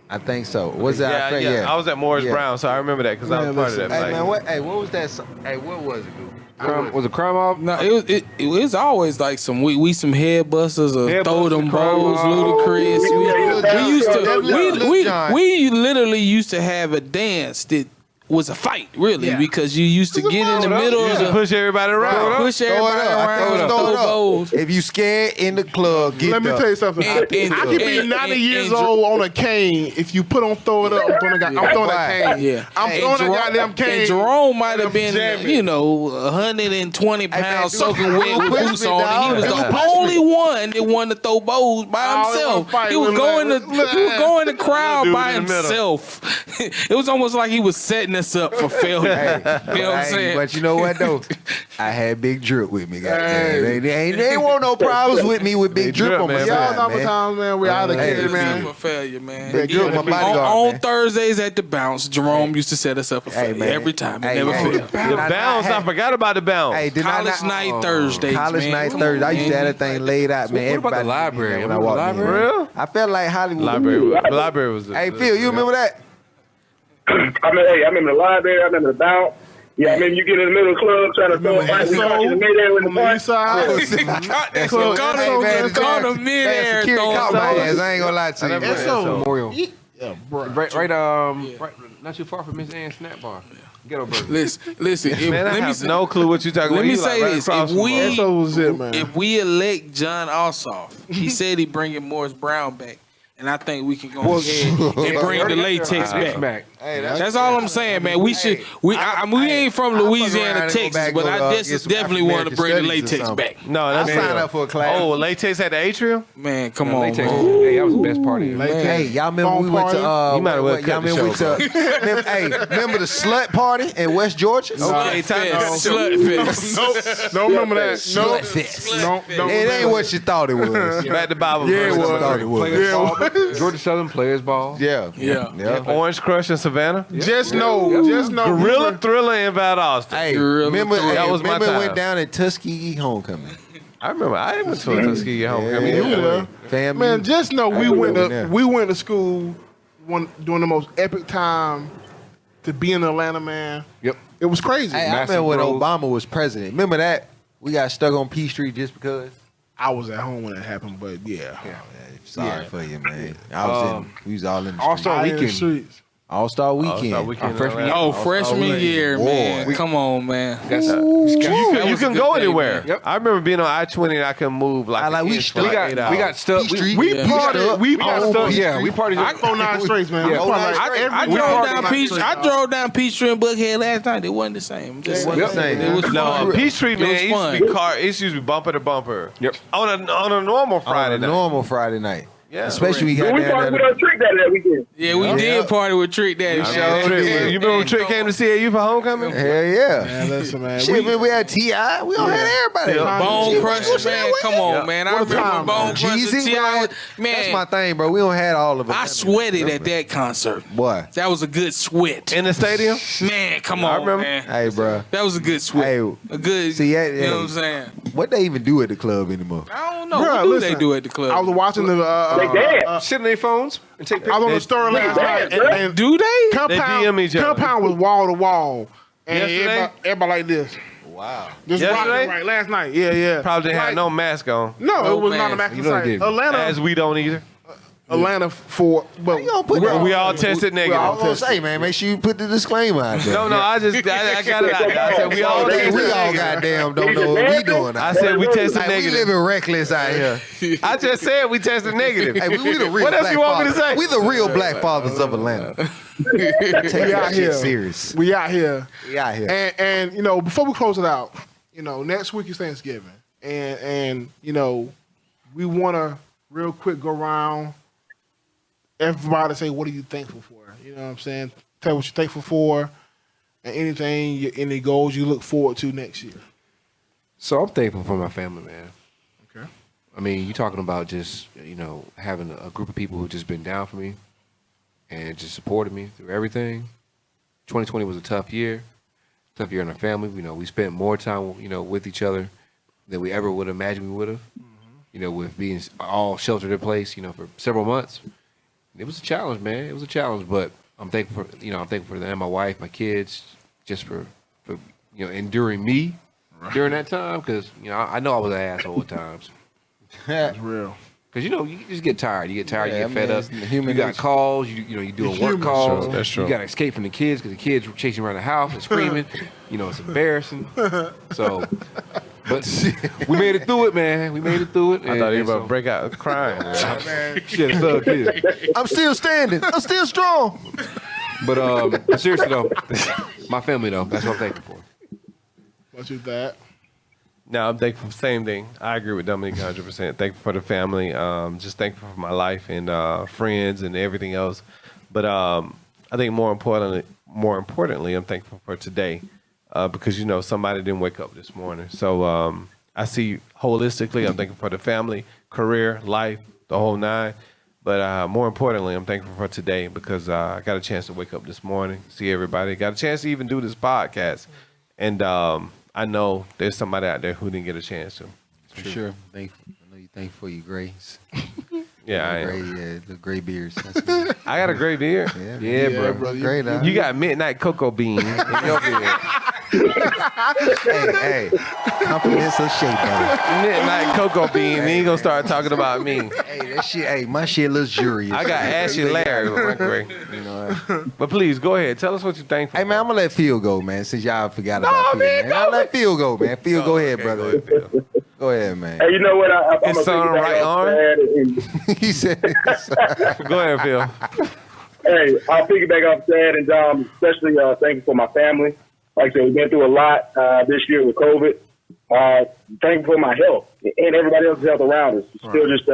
I think so. Was that? Yeah, I think, yeah. I was at Morris Yeah. Brown, so I remember that because I was Man, part of that. listen. Hey, fight. man, what was that? Hey, what was it, dude? Was it crime off? No, it was always like we some head busters or Head throw them busters, crime bowls, mob. ludicrous. Yeah, We used definitely to Lil Jon. we literally used to have a dance that was a fight, really, because you used to get in the middle You of should the push everybody around. push everybody Throw it up. I around, think it was throw up. bowls. If you scared in the club, get Let me up. tell you something. And- I could be and- 90 years and- old on a cane. If you put on throw it up, I'm throwing that cane. Yeah, I'm And throwing that Jerome- goddamn cane. And Jerome might and have I'm been, jamming. 120 man, pounds dude, soaking wet with push boots me, on. And he dog. was Dude, the push only one that wanted to throw bowls by Oh, they himself. wanna fight He was with going like- the crowd Dude by in the middle. himself. It was almost like he was setting us up for failure. You know what I'm Hey, saying? but you know what though? I had Big Drip with me, goddamn. Hey. They ain't want no problems with me with Big Big Drip Drip, on my man. Y'all side, know man. times, man. We out of Hey, here, man. For failure, man. Big Drip, my on bodyguard, man. Thursdays at the bounce, Jerome used to set us up for Hey, failure man. every time. It Hey, never hey. failed. The bounce, I forgot about the bounce. Hey, did I College not? night Thursdays, College man. night Come Thursday. on, I used to man. have that thing laid out, man. What about the Everybody library? when I Remember the walked in. library? Real? I felt like Hollywood. Library was the Hey, Phil, you remember that? I remember the library. I remember the bounce. Yeah, I remember you get in the middle of the club trying to throw a fight. We caught you in the midair with the On the east punch. side. Caught Hey, man, caught him midair. Security caught my throwing ass. I ain't gonna lie to you. never- man. So, Memorial. yeah, bro. Right, not too far from Miss Ann's Snack Bar. Ghetto Burger. Listen. If, Man, I let me have say, no clue what you talking let about. me You like say right this: across if from we us. That was it, man. if we elect John Ossoff, he said he bringing Morris Brown back, and I think we can go ahead and bring the latex back. Hey, That's all I'm saying, man. We should. We ain't from I'll fuck Louisiana, around and go Texas, back, but go, I get just some definitely want to African bring the studies or latex something. back. No, I that's signed up for a class. Oh, latex at the atrium? Man, come on, Latex. man. Hey, that was the best party. Hey, y'all remember Phone we went to party? You might as well y'all cut the remember we show, remember the slut party in West Georgia? Okay, time to cut the show. Slut fest. Don't remember that. No, Slut fest. don't It remember ain't what you thought it was. Back to Bible Yeah, it verse. was. Thought it was. Players ball. Georgia Southern Players Ball. Yeah. Yeah. Orange Crush in Savannah. Just know. Gorilla Thriller in Valdosta. Hey, Gorilla remember, Thriller. That was my remember it time. went down at Tuskegee Homecoming. I remember. I went to a Tuskegee homecoming. you were. Family. Man, just know we there. went to school during the most epic time to be in Atlanta, man. Yep. It was crazy. Hey, I Massive remember when Bros. Obama was president. Remember that? We got stuck on P Street just because. I was at home when it happened, but yeah. Sorry for you, man. I was we was all in the All-Star street. Out in the Weekend. streets. All-Star Weekend. All-Star Weekend in freshman Atlanta. Oh, freshman year, Boy. man. Come on, man. That's You can go anywhere. Yep. I remember being on I-20 and I couldn't move like, I like- an we inch stuck. for we like 8 hours. got stuck. P Street. We Yeah. partied. We got partied. stuck. Yeah, we partied. I go 9 straights, man. Yeah. We partied I- every I week. drove Partied down nine Peachtree. straight, I dog. drove down Peachtree and Buckhead last night. It wasn't the same. Just wasn't the same. It was No, fun. Peachtree, It man, was it used to fun. be it used to be bumper to bumper. Yep. On a normal Friday on a night. normal Friday night. Yeah. Especially we got We down partied with there. our trick that weekend. Yeah, we did party with Trick Daddy. sure man. did. You remember when Trick came to CAU for homecoming? Hell yeah. Man, listen, man. Shit, man, we had T.I. We all had everybody. Bone Shit, Crusher, what's that man. with? Come on, Yeah. man. I What a remember time, Bone man. Crusher. Jeezy, T.I. man. That's Man, my thing, bro. We don't had all of it. I sweated at that concert. Boy. That was a good sweat. In the stadium? Man, come I on, remember. man. Hey, bro. That was a good sweat. Hey, A good, see, yeah, you know what I'm saying? What they even do at the club anymore? I don't know. Bruh, What do listen, they do at the club? I was watching the. They dance. Sit on their phones and take I was on the pictures. story last night, and do they? Compound, DM each other. Compound was wall to wall, and Yesterday? everybody like this. Wow. Just Yesterday? rocking right last night. Yeah. Probably didn't have Like, no mask on. No, No it was not mask. a max You know they site. did. Atlanta, As we don't either. for. But You gonna put that? We all tested I was negative. gonna say, man, make sure you put the disclaimer out there. No, I got it out there. I said we all Hey, tested we all negative. goddamn don't know what we doing. I said we tested Like, we negative. living reckless out here. I just said we tested negative. Hey, we the real What else black you want me to fathers. say? We the real black fathers of Atlanta. Take we out that here. shit serious. We out here. We out here. And before we close it out, next week is Thanksgiving, and we want to real quick go around. Everybody say, what are you thankful for? You know what I'm saying? Tell what you're thankful for, and any goals you look forward to next year. So I'm thankful for my family, man. Okay. I mean, you're talking about just, having a group of people who just been down for me and just supported me through everything. 2020 was a tough year in our family. We spent more time, with each other than we ever would have imagined we would have. With being all sheltered in place, for several months. It was a challenge, man. It was a challenge, but I'm thankful for them, my wife, my kids, just for enduring me during that time, because I know I was an asshole at times. That's real. Because you just get tired. You get tired. Yeah, you get fed man, up. it's human You got nature. calls. You doing work human. calls. That's true. You got to escape from the kids because the kids were chasing around the house and screaming. It's embarrassing. So, But we made it through it, man. We made it through it. I thought you were about to break out crying. Shit, it's all good. I'm still standing. I'm still strong. But seriously though, my family though, that's what I'm thankful for. What you that? No, I'm thankful. Same thing. I agree with Dominique 100%. Thankful for the family. Just thankful for my life and friends and everything else. But I think more importantly, I'm thankful for today because somebody didn't wake up this morning. So I see holistically. I'm thankful for the family, career, life, the whole nine. But more importantly, I'm thankful for today because I got a chance to wake up this morning, see everybody. Got a chance to even do this podcast, and I know there's somebody out there who didn't get a chance to. For sure. Thankful. I know you thankful for your grays. Yeah, I Gray, am. the gray beards. That's me. I got a gray beard. Yeah, bro. brother. Great, huh? You got midnight cocoa bean in your beard. hey, confidence of shape, brother. Midnight cocoa bean. Then you gonna start talking about me. Hey, that shit. Hey, my shit luxurious. I got Ashy Larry with my gray. You know. But please go ahead. Tell us what you thankful Hey man, I'm for. gonna let Phil go, man. Since y'all forgot about Phil, man. I'll let Phil go, man. Phil, go ahead, Okay, brother. go ahead, Phil. Go ahead, man. Hey, you know what? I'm His gonna son, piggyback right off arm? that and- He said. Go ahead, Phil. Hey, I'll piggyback off that, and especially thankful for my family. Like I said, we've been through a lot this year with COVID. Thankful for my health and everybody else's health around us. Still just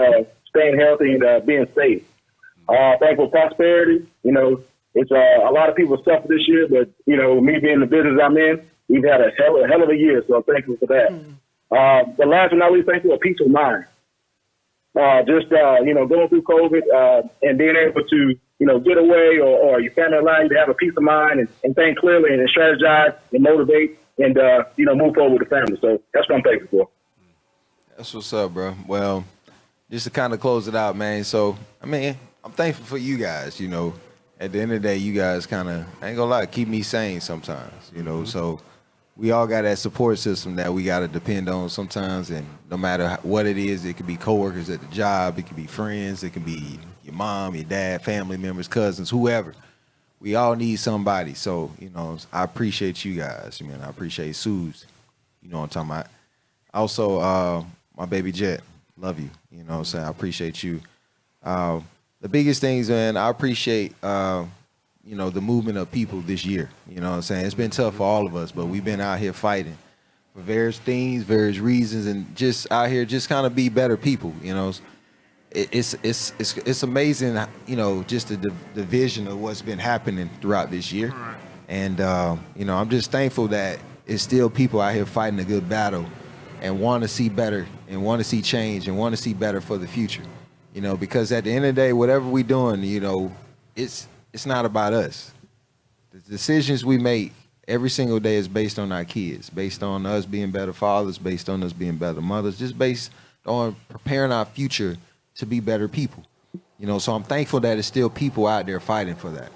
staying healthy and being safe. Thankful for prosperity. It's a lot of people suffer this year, but me being the business I'm in, we've had a hell of a year, so I'm thankful for that. But last but not least, thankful for peace of mind. Going through COVID and being able to, get away or your family allow you to have a peace of mind and think clearly and strategize and motivate and, move forward with the family. So that's what I'm thankful for. That's what's up, bro. Well, just to kind of close it out, man. So, I'm thankful for you guys, At the end of the day, you guys kind of, I ain't gonna lie, keep me sane sometimes, So we all got that support system that we got to depend on sometimes. And no matter what it is, it could be coworkers at the job, it could be friends, it could be your mom, your dad, family members, cousins, whoever. We all need somebody. So, I appreciate you guys, man. I appreciate Suze. You know what I'm talking about. Also, my baby Jet, love you. You know what I'm saying? I appreciate you. The biggest things, man, I appreciate, the movement of people this year. You know what I'm saying? It's been tough for all of us, but we've been out here fighting for various things, various reasons, and just out here just kind of be better people, It's amazing, just the vision of what's been happening throughout this year. Right. And, I'm just thankful that it's still people out here fighting a good battle and want to see better and want to see change and want to see better for the future. Because at the end of the day, whatever we're doing, it's not about us. The decisions we make every single day is based on our kids, based on us being better fathers, based on us being better mothers, just based on preparing our future to be better people. So I'm thankful that there's still people out there fighting for that.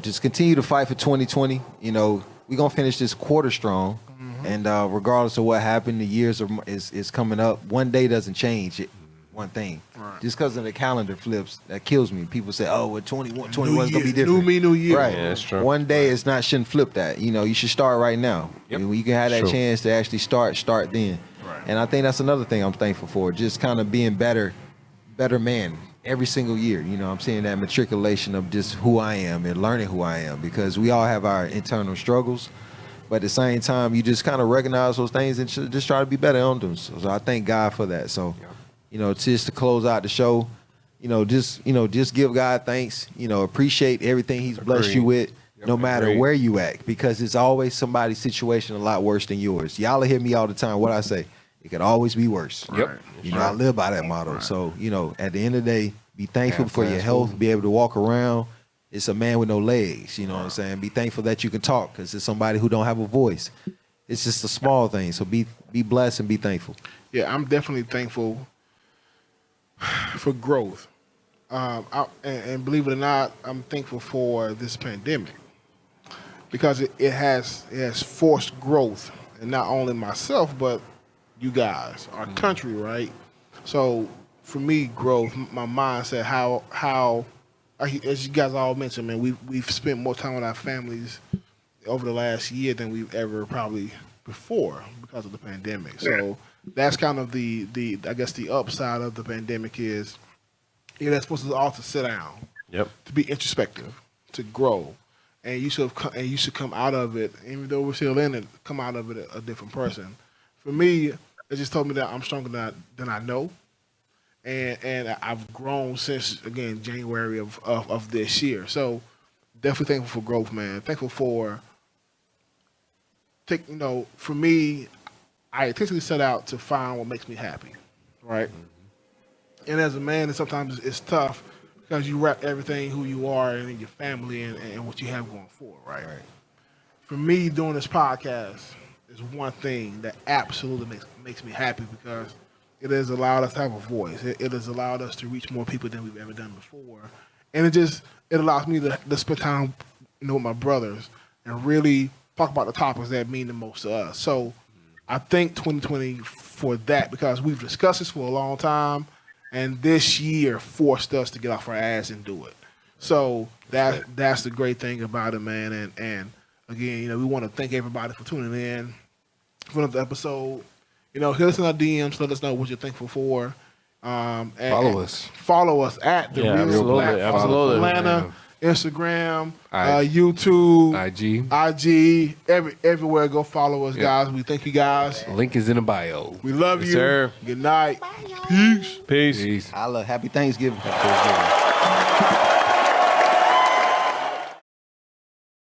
Just continue to fight for 2020. We're going to finish this quarter strong. Mm-hmm. And regardless of what happened, the years is coming up. One day doesn't change it. One thing. Right. Just because of the calendar flips, that kills me. People say, oh, well, 21 is going to be different. New me, new year. Right. Yeah, that's true. One day shouldn't flip that. You should start right now. Yep. When you can have that chance to actually start then. Right. And I think that's another thing I'm thankful for, just kind of being better man every single year. I'm seeing that matriculation of just who I am and learning who I am, because we all have our internal struggles. But at the same time, you just kind of recognize those things and just try to be better on them. So I thank God for that. So, just to close out the show, just give God thanks. Appreciate everything He's blessed you with, no matter where you at, because it's always somebody's situation a lot worse than yours. Y'all hear me all the time. What I say, it could always be worse. Yep. I live by that motto. Right. So, at the end of the day, be thankful for your health, be able to walk around. It's a man with no legs, you know what I'm saying? Be thankful that you can talk, because it's somebody who don't have a voice. It's just a small thing. So be blessed and be thankful. Yeah, I'm definitely thankful for growth. And believe it or not, I'm thankful for this pandemic, because it has forced growth, and not only myself, but you guys, our country, right? So for me, growth, my mindset, how as you guys all mentioned, man, we've spent more time with our families over the last year than we've ever probably before because of the pandemic. So that's kind of the I guess the upside of the pandemic is that's supposed to all to sit down, Yep. to be introspective, to grow, and you should come out of it, even though we're still in it, come out of it a different person. For me, it just told me that I'm stronger than I know, and I've grown since again January of this year. So definitely thankful for growth, man. Thankful for for me, I intentionally set out to find what makes me happy, right? And as a man, sometimes it's tough because you wrap everything who you are and your family and what you have going forward, right? For me, doing this podcast is one thing that absolutely makes me happy because it has allowed us to have a voice. It has allowed us to reach more people than we've ever done before, and it allows me to spend time, with my brothers and really talk about the topics that mean the most to us. So I think 2020 for that because we've discussed this for a long time. And this year forced us to get off our ass and do it. So that's the great thing about it, man. And again, we want to thank everybody for tuning in for another episode. Hit us in our DMs, let us know what you're thankful for. And follow us at the Real Black Atlanta, Instagram, YouTube, IG, everywhere. Go follow us, guys. We thank you guys. Link is in the bio. We love you. Sir. Good night. Peace. Happy Thanksgiving.